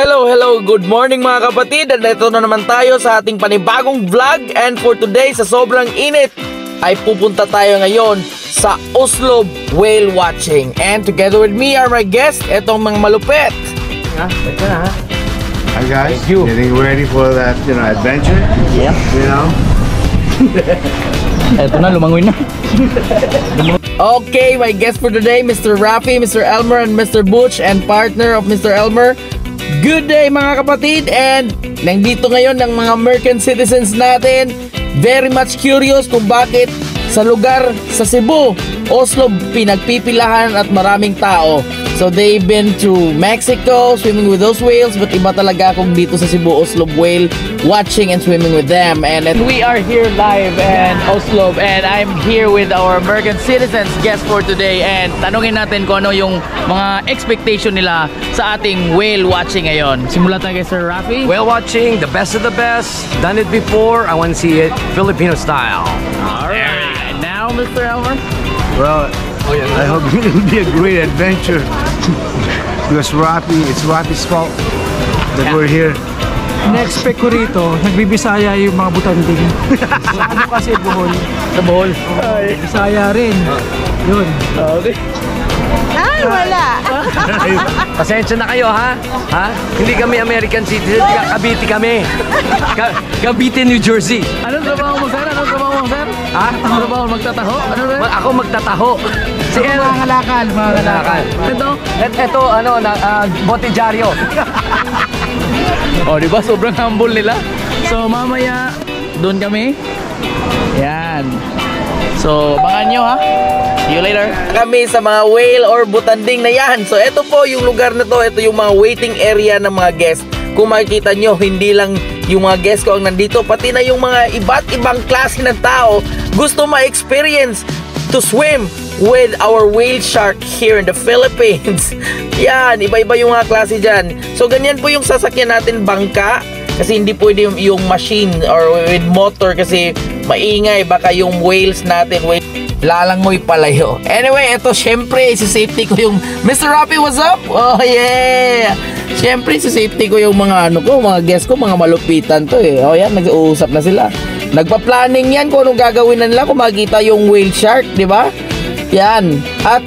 Hello, good morning mga kapatid. At ito na naman tayo sa ating panibagong vlog. And for today, sa sobrang init, ay pupunta tayo ngayon sa Oslo whale watching. And together with me are my guests, etong mga malupet. Hi guys, getting ready for that, adventure. Yep. Eto na, lumangoy na. Okay, my guest for today, Mr. Rafi, Mr. Elmer, and Mr. Butch, and partner of Mr. Elmer. Good day mga kapatid, and nandito ngayon ng mga American citizens natin. Very much curious kung bakit sa lugar sa Cebu, Oslo, pinagpipilahan at maraming tao. So they've been to Mexico swimming with those whales, but iba talaga kung dito sa Cebu, Oslo whale watching and swimming with them. And we are here live in Oslo, and I'm here with our American citizens guest for today. And tanungin natin kung ano yung mga expectation nila sa ating whale watching ngayon. Simula tayo kay Sir Rafi. Whale watching, the best of the best. Done it before. I want to see it Filipino style. Alright, now Mr. Elmer. Well, I hope it will be a great adventure because it's Rafi's fault that we're here. Na-expect ko rito, nagbibisaya yung mga butanding. Ano kasi Bohol? Sa Bohol. Bisaya rin. Yun. Okay. Ay, wala. Pasensya na kayo, ha? Hindi kami American citizen, Cavite kami. Cavite, New Jersey. Anong trabaho mo, sir? Anong trabaho mo, sir? Ha? Anong trabaho? Magtataho? Ano rin? Ako magtataho. Si El. Mga kalakal. Ito? Ito, botidyaryo. Oh, di ba? Sobrang humble nila. So, mamaya, doon kami. Yan. So, abangan nyo, ha? See you later. Kami sa mga whale or butanding na yan. So, ito po yung lugar na to. Ito yung mga waiting area ng mga guests. Kung makikita nyo, hindi lang yung mga guests ko ang nandito, pati na yung mga iba't ibang klase ng tao gusto ma-experience to swim with our whale shark here in the Philippines. Yan, iba-iba yung mga klase dyan. So, ganyan po yung sasakyan natin, bangka. Kasi hindi pwede yung machine or with motor kasi maingay. Baka yung whales natin, lalangoy palayo. Anyway, ito syempre, si-safety ko yung Mr. Rafi, what's up? Oh, yeah! Syempre, si-safety ko yung mga mga guests ko, mga malupitan to eh. Oh, yan, nag-uusap na sila. Nagpa-planning yan kung anong gagawin na nila kung makita yung whale shark, di ba? Yan. At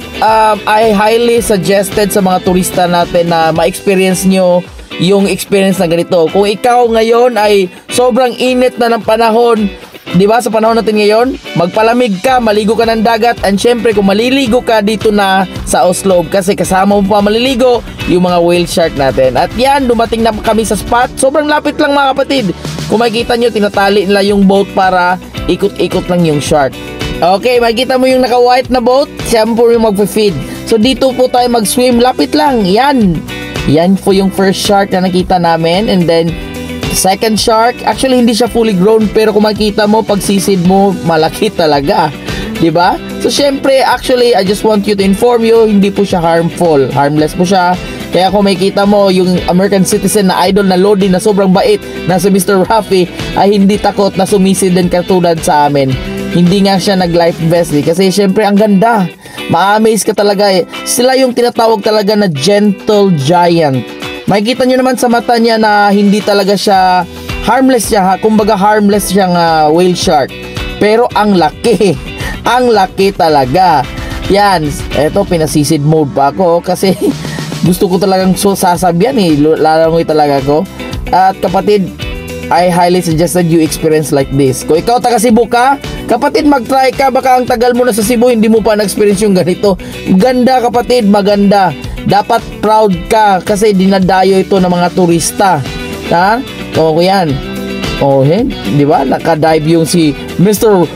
I highly suggested sa mga turista natin na ma-experience nyo yung experience na ganito. Kung ikaw ngayon ay sobrang init na ng panahon, di ba, sa panahon natin ngayon, magpalamig ka, maligo ka ng dagat, and syempre kung maliligo ka dito na sa Oslo kasi kasama mo pa maliligo yung mga whale shark natin. At yan, dumating na kami sa spot. Sobrang lapit lang mga kapatid. Kung makikita nyo, tinatali nila yung boat para ikot-ikot lang yung shark. Okay, makikita mo yung naka-white na boat, siya po yung mag-feed. So dito po tayo mag-swim, lapit lang. Yan po yung first shark na nakita namin. And then second shark, actually hindi siya fully grown, pero kung makita mo, pag sisid mo, malaki talaga, diba? So syempre, actually, I just want you to inform you, hindi po siya harmful, harmless po siya. Kaya kung makita mo, yung American citizen na idol na Lodi na sobrang bait na si Mr. Rafi ay hindi takot na sumisid din katulad sa amin. Hindi nga siya nag-life vest kasi syempre ang ganda. Ma-amaze ka talaga eh. Sila yung tinatawag talaga na gentle giant. Makikita nyo naman sa mata niya na hindi talaga siya harmless siya, kumbaga harmless siyang whale shark. Pero ang laki. Ang laki talaga. Yan, eto pinasisid mode pa ako kasi gusto ko talagang sasabihan eh. Lalangoy talaga ako. At kapatid, I highly suggested you experience like this. Kung ikaw taga Cebu ka, kapatid, mag-try ka. Baka ang tagal mo na sa Cebu, hindi mo pa na-experience yung ganito. Ganda kapatid, maganda. Dapat proud ka kasi dinadayo ito ng mga turista. Ha? O yan. O di ba? Nakadive yung si Mr.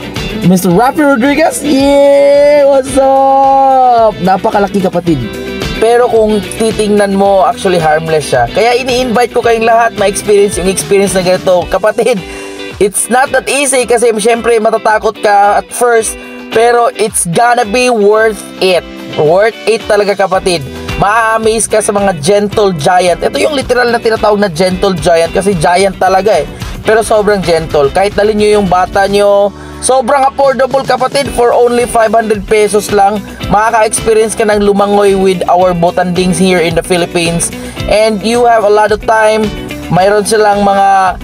Rafi Rodriguez. Yeah! What's up? Napakalaki kapatid. Pero kung titingnan mo, actually harmless siya. Kaya ini-invite ko kayong lahat ma-experience yung experience na ganito. Kapatid, it's not that easy kasi syempre matatakot ka at first, pero it's gonna be worth it. Worth it talaga kapatid. Ma-amaze ka sa mga gentle giant. Ito yung literal na tinatawag na gentle giant kasi giant talaga eh. Pero sobrang gentle. Kahit dalhin nyo yung bata nyo, Sobrang affordable kapatid, for only 500 pesos lang. Makaka-experience ka ng lumangoy with our butandings here in the Philippines. And you have a lot of time. Mayroon silang mga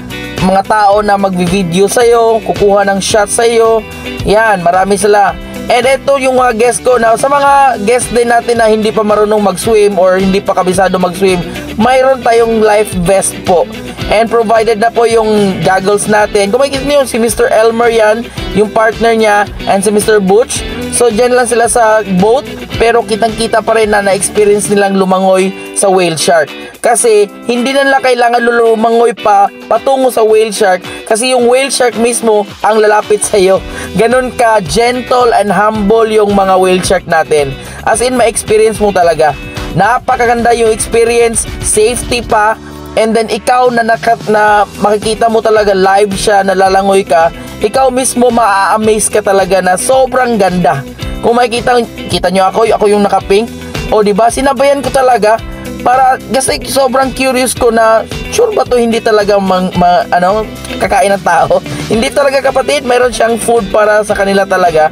tao na magvi-video sa'yo, kukuha ng shot sa'yo. Yan, marami sila. And ito yung mga guest ko na sa mga guest din natin na hindi pa marunong mag-swim or hindi pa kabisado mag-swim, mayroon tayong life vest po. And provided na po yung goggles natin. Kung makikita niyo si Mr. Elmer yan, yung partner niya, and si Mr. Butch. So dyan lang sila sa boat, pero kitang-kita pa rin na na-experience nilang lumangoy sa whale shark. Kasi hindi na nila kailangan lumangoy pa patungo sa whale shark, kasi yung whale shark mismo ang lalapit sa iyo. Ganun ka gentle and humble yung mga whale shark natin. As in, ma-experience mo talaga. Napakaganda yung experience, safety pa, and then ikaw na makikita mo talaga live siya, nalalangoy ka, ikaw mismo maa-amaze ka talaga na sobrang ganda. Kung makikita nyo ako yung naka-pink, o diba, sinabayan ko talaga para, kasi sobrang curious ko na sure ba to hindi talaga kakain ng tao. Hindi talaga kapatid, mayroon siyang food para sa kanila talaga.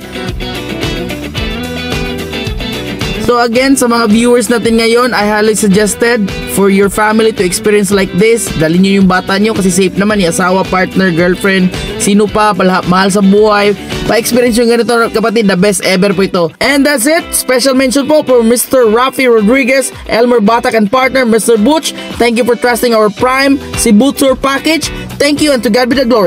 So again, sa mga viewers natin ngayon, I highly suggested for your family to experience like this. Dalhin nyo yung bata nyo kasi safe naman, yung asawa, partner, girlfriend, sino pa, mahal sa buhay. Pa-experience yung ganito kapatid, the best ever po ito. And that's it. Special mention po for Mr. Rafi Rodriguez, Elmer Batak and partner, Mr. Butch. Thank you for trusting our Prime Cebu Tour package. Thank you, and to God be the glory.